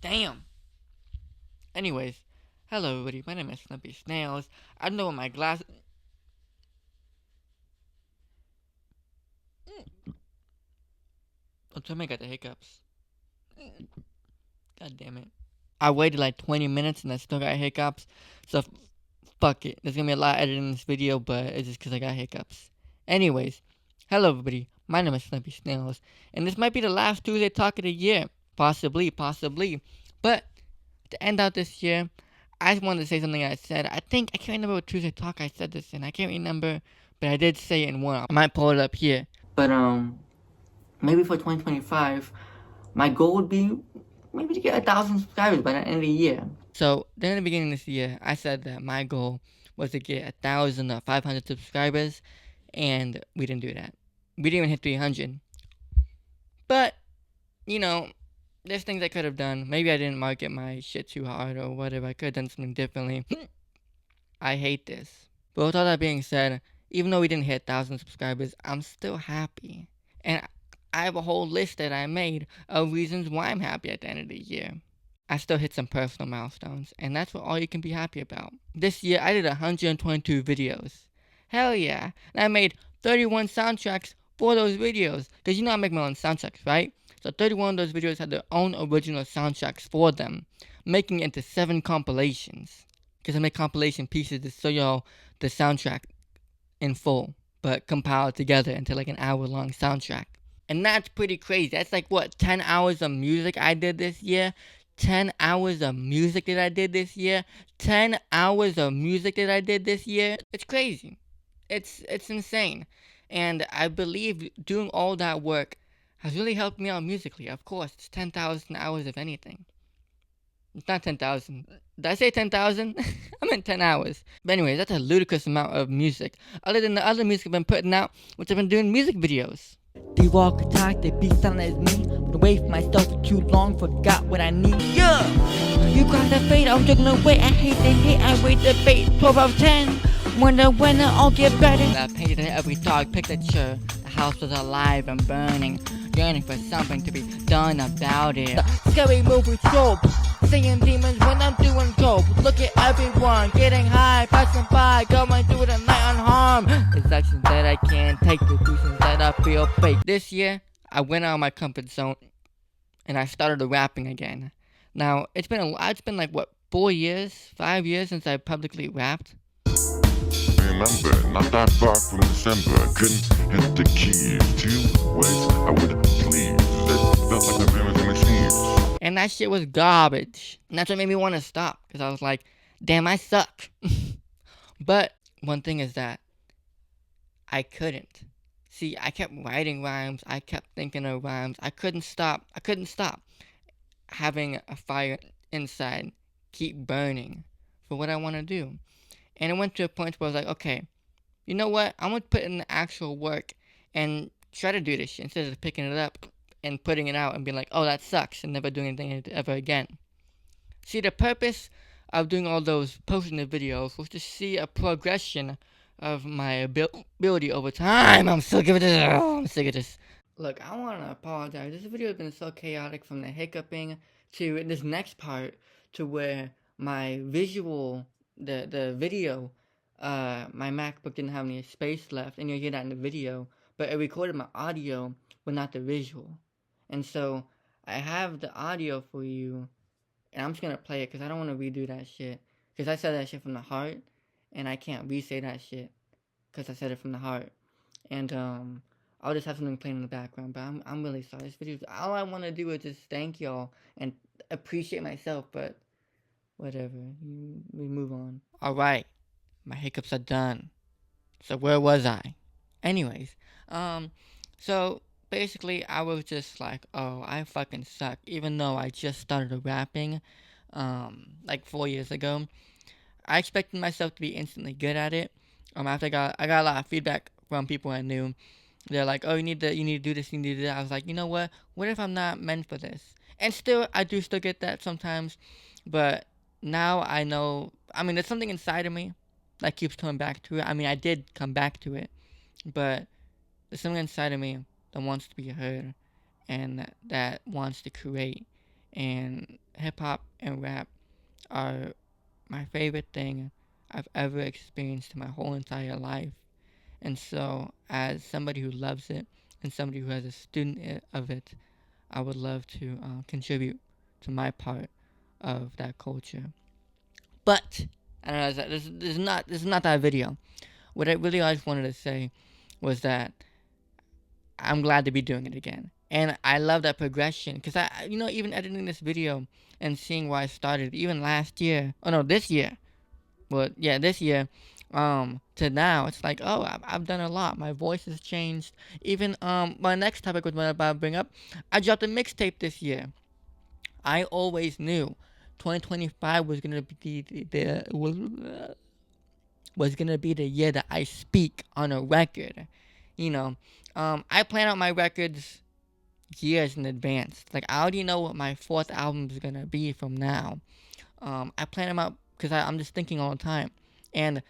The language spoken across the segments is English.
Damn. Anyways, hello everybody. My name is Snumpy Snails. I know my glasses. Oh, tell me I got the hiccups. God damn it. I waited like 20 minutes and I still got hiccups. So fuck it. There's gonna be a lot of editing in this video, but it's just because I got hiccups. Anyways, hello everybody. My name is Snumpy Snails, and this might be the last Tuesday talk of the year. Possibly. But to end out this year, I just wanted to say something I said. I can't remember what Tuesday talk I said this in. I can't remember, but I did say it in one. I might pull it up here. But maybe for 2025, my goal would be maybe to get 1,000 subscribers by the end of the year. So then in the beginning of this year, I said that my goal was to get 1,500 subscribers, and we didn't do that. We didn't even hit 300. But you know, there's things I could have done. Maybe I didn't market my shit too hard or whatever. I could have done something differently. I hate this. But with all that being said, even though we didn't hit 1,000 subscribers, I'm still happy. And I have a whole list that I made of reasons why I'm happy at the end of the year. I still hit some personal milestones, and that's what all you can be happy about. This year, I did 122 videos. Hell yeah. And I made 31 soundtracks for those videos. Because you know I make my own soundtracks, right? So 31 of those videos had their own original soundtracks for them, making it into 7 compilations. Because I make compilation pieces to show y'all the soundtrack in full, but compiled together into like an hour-long soundtrack. And that's pretty crazy. That's like what, 10 hours of music I did this year? 10 hours of music that I did this year? 10 hours of music that I did this year? It's crazy. It's insane. And I believe doing all that work has really helped me out musically. Of course, it's 10,000 hours of anything. It's not 10,000. Did I say 10,000? I meant 10 hours. But anyway, that's a ludicrous amount of music. Other than the other music I've been putting out, which I've been doing music videos. They walk and talk, they be silent as me. Been away from myself for too long, forgot what I need. Yeah! You cross the fate, I'm juggling away. I hate the hate, I wait the fate. 12 out of 10. When I'll get better. I painted every dog picture. The house was alive and burning. Yearning for something to be done about it. The scary movie trope. Seeing demons when I'm doing dope. Look at everyone getting high, passing by, going through the night unharmed. It's actions that I can't take, the reasons that I feel fake. This year, I went out of my comfort zone and I started rapping again. Now, it's been like what, 4 years, 5 years since I publicly rapped. Remember, not that far from December, I couldn't hit the keys. 2 ways I would please. It felt like the memories in my sleeves. And that shit was garbage. And that's what made me want to stop. Because I was like, damn, I suck. But one thing is that I couldn't. See, I kept writing rhymes. I kept thinking of rhymes. I couldn't stop. Having a fire inside keep burning for what I want to do. And it went to a point where I was like, okay, you know what? I'm going to put in the actual work and try to do this shit instead of picking it up and putting it out and being like, oh, that sucks, and never doing anything ever again. See, the purpose of doing all those posting the videos was to see a progression of my ability over time. I'm sick of this. I'm sick of this. Look, I want to apologize. This video has been so chaotic from the hiccuping to this next part to where my visual, the video, my MacBook didn't have any space left, and you'll hear that in the video, but it recorded my audio, but not the visual. And so, I have the audio for you, and I'm just gonna play it, because I don't want to redo that shit, because I said that shit from the heart, and I can't re-say that shit, because I said it from the heart. And, I'll just have something playing in the background, but I'm really sorry. This video, all I want to do is just thank y'all, and appreciate myself, but whatever, we move on. Alright, my hiccups are done. So where was I? Anyways, so basically I was just like, oh, I fucking suck. Even though I just started rapping, like 4 years ago, I expected myself to be instantly good at it. After I got a lot of feedback from people I knew. They're like, oh, you need to do this, you need to do that. I was like, you know what? What if I'm not meant for this? And still, I do still get that sometimes, but now I know. I mean, there's something inside of me that keeps coming back to it. I mean, I did come back to it, but there's something inside of me that wants to be heard and that wants to create and hip hop and rap are my favorite thing I've ever experienced in my whole entire life. And so, as somebody who loves it and somebody who has a student of it, I would love to contribute to my part of that culture. But I don't know. This is not that video. What I really I just wanted to say was that I'm glad to be doing it again, and I love that progression because even editing this video and seeing where I started, even last year. Oh no, this year. Well, yeah, this year. To now, it's like, oh, I've done a lot. My voice has changed. Even my next topic was what I'm about to bring up. I dropped a mixtape this year. I always knew 2025 was gonna be was gonna be the year that I speak on a record. You know, I plan out my records years in advance. Like I already know what my fourth album is gonna be from now. I plan them out because I'm just thinking all the time. And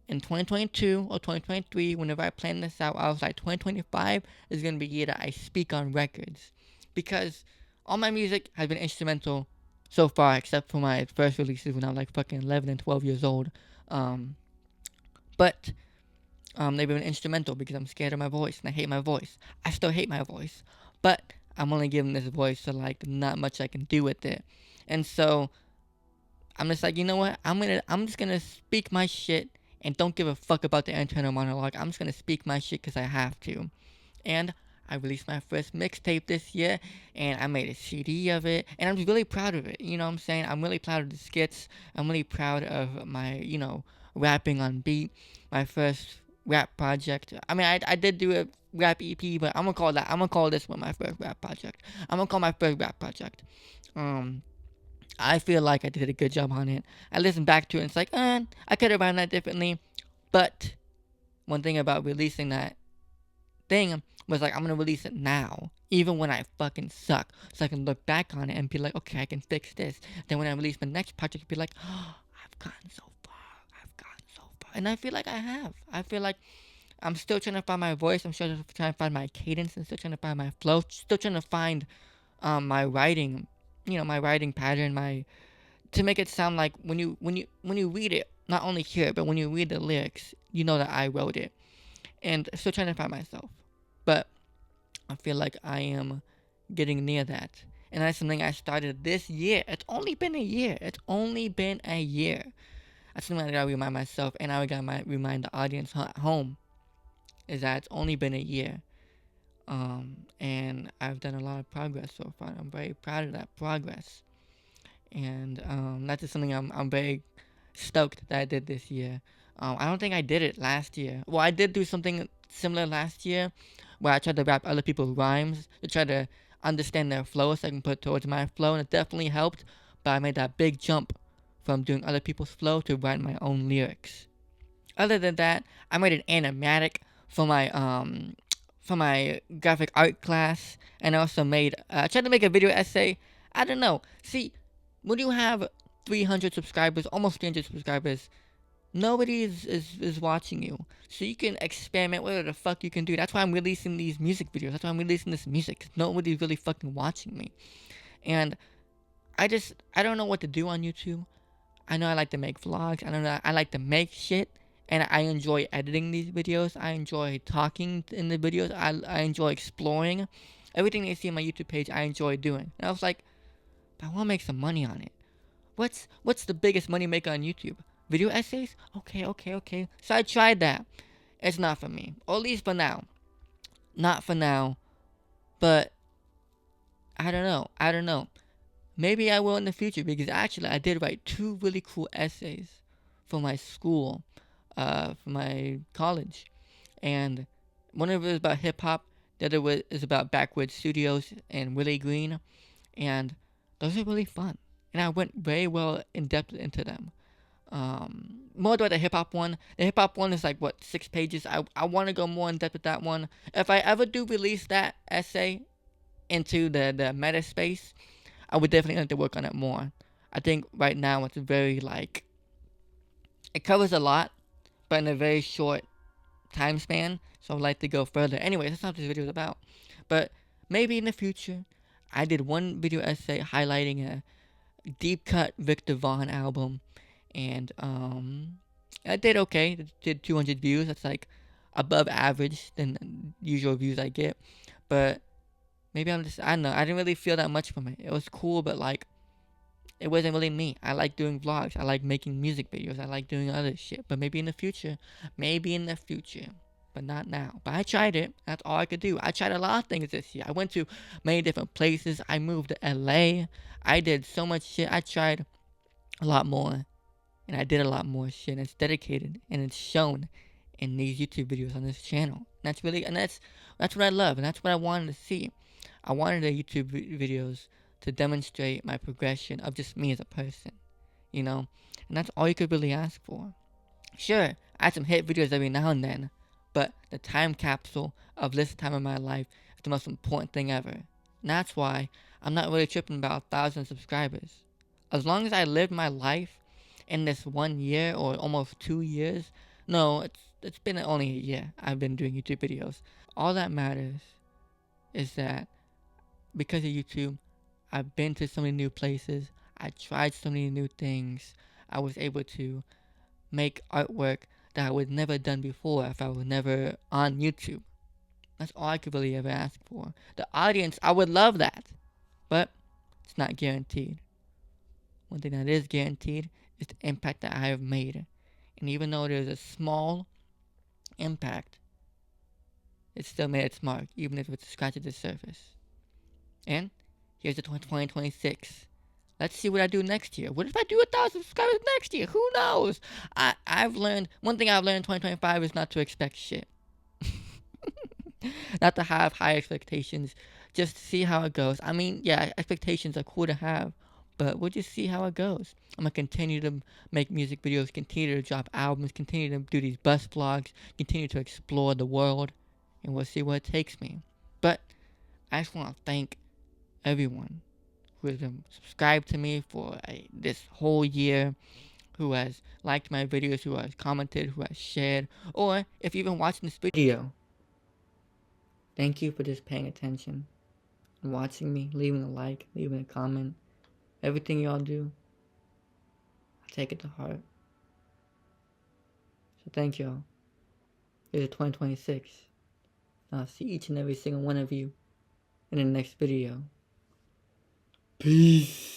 in 2022 or 2023, whenever I planned this out, I was like, 2025 is gonna be the year that I speak on records, because all my music has been instrumental so far, except for my first releases when I was like fucking 11 and 12 years old. But they've been instrumental because I'm scared of my voice and I hate my voice. I still hate my voice, but I'm only giving this voice, so like not much I can do with it. And so I'm just like, you know what? I'm just gonna speak my shit and don't give a fuck about the internal monologue. I'm just gonna speak my shit because I have to. And I released my first mixtape this year, and I made a CD of it, and I'm really proud of it. You know what I'm saying? I'm really proud of the skits. I'm really proud of my, rapping on beat. My first rap project. I mean, I did do a rap EP, but I'm gonna call this one my first rap project. I'm gonna call my first rap project. I feel like I did a good job on it. I listened back to it and it's like, I could have rhymed that differently. But one thing about releasing that thing was like, I'm gonna release it now, even when I fucking suck, so I can look back on it and be like, okay, I can fix this. Then when I release my next project, be like, oh, I've gotten so far, and I feel like I have. I feel like I'm still trying to find my voice. I'm still trying to find my cadence, and still trying to find my flow. Still trying to find my writing, my writing pattern, to make it sound like when you read it, not only hear it, but when you read the lyrics, you know that I wrote it. And still trying to find myself. But I feel like I am getting near that. And that's something I started this year. It's only been a year. That's something I gotta remind myself, and I gotta remind the audience at home, is that it's only been a year. And I've done a lot of progress so far. I'm very proud of that progress. And that's just something I'm very stoked that I did this year. I don't think I did it last year. Well, I did do something similar last year, where I tried to rap other people's rhymes to try to understand their flow so I can put it towards my flow, and it definitely helped. But I made that big jump from doing other people's flow to write my own lyrics. Other than that, I made an animatic for my graphic art class, and I also I tried to make a video essay. I don't know. See, when you have 300 subscribers, almost 300 subscribers, nobody is watching you. So you can experiment whatever the fuck you can do. That's why I'm releasing these music videos. That's why I'm releasing this music. 'Cause nobody's really fucking watching me. And I don't know what to do on YouTube. I know I like to make vlogs. I like to make shit. And I enjoy editing these videos. I enjoy talking in the videos. I enjoy exploring. Everything you see on my YouTube page, I enjoy doing. And I was like, but I want to make some money on it. What's the biggest money maker on YouTube? Video essays? Okay. So I tried that. It's not for me. Or at least for now. Not for now. But I don't know. Maybe I will in the future, because actually I did write 2 really cool essays for my school, for my college. And one of it was about hip hop. The other is about Backwoods Studios and Willie Green. And those are really fun. And I went very well in depth into them. More about the hip hop one. The hip hop one is like 6 pages. I want to go more in depth with that one. If I ever do release that essay into the meta space, I would definitely have to work on it more. I think right now it's very it covers a lot, but in a very short time span. So I'd like to go further. Anyway, that's not what this video is about. But maybe in the future, I did one video essay highlighting deep cut Victor Vaughn album, and I did okay. Did 200 views. That's like above average than usual views I get. But maybe I don't know. I didn't really feel that much from it. It was cool, but like it wasn't really me. I like doing vlogs. I like making music videos. I like doing other shit. But maybe in the future. Maybe in the future. But not now. But I tried it. That's all I could do. I tried a lot of things this year. I went to many different places. I moved to LA. I did so much shit. I tried a lot more. And I did a lot more shit. And it's dedicated. And it's shown in these YouTube videos on this channel. And that's what I love. And that's what I wanted to see. I wanted the YouTube videos to demonstrate my progression of just me as a person, you know? And that's all you could really ask for. Sure, I had some hit videos every now and then, but the time capsule of this time in my life is the most important thing ever. And that's why I'm not really tripping about 1,000 subscribers. As long as I live my life in this 1 year or almost 2 years, no, it's been only a year I've been doing YouTube videos. All that matters is that because of YouTube, I've been to so many new places. I tried so many new things. I was able to make artwork that I would never done before if I was never on YouTube. That's all I could really ever ask for. The audience, I would love that. But it's not guaranteed. One thing that is guaranteed is the impact that I have made. And even though there's a small impact, it still made its mark, even if it's scratched the surface. And here's the 2026. Let's see what I do next year. What if I do 1,000 subscribers next year? Who knows? I've learned, one thing I've learned in 2025 is not to expect shit. Not to have high expectations. Just to see how it goes. I mean, yeah, expectations are cool to have, but we'll just see how it goes. I'm going to continue to make music videos, continue to drop albums, continue to do these bus vlogs, continue to explore the world, and we'll see where it takes me. But I just want to thank everyone who has been subscribed to me for this whole year, who has liked my videos, who has commented, who has shared, or if you've been watching this video, thank you for just paying attention and watching me, leaving a like, leaving a comment. Everything y'all do, I take it to heart. So thank y'all. Here's 2026. I'll see each and every single one of you in the next video. Peace.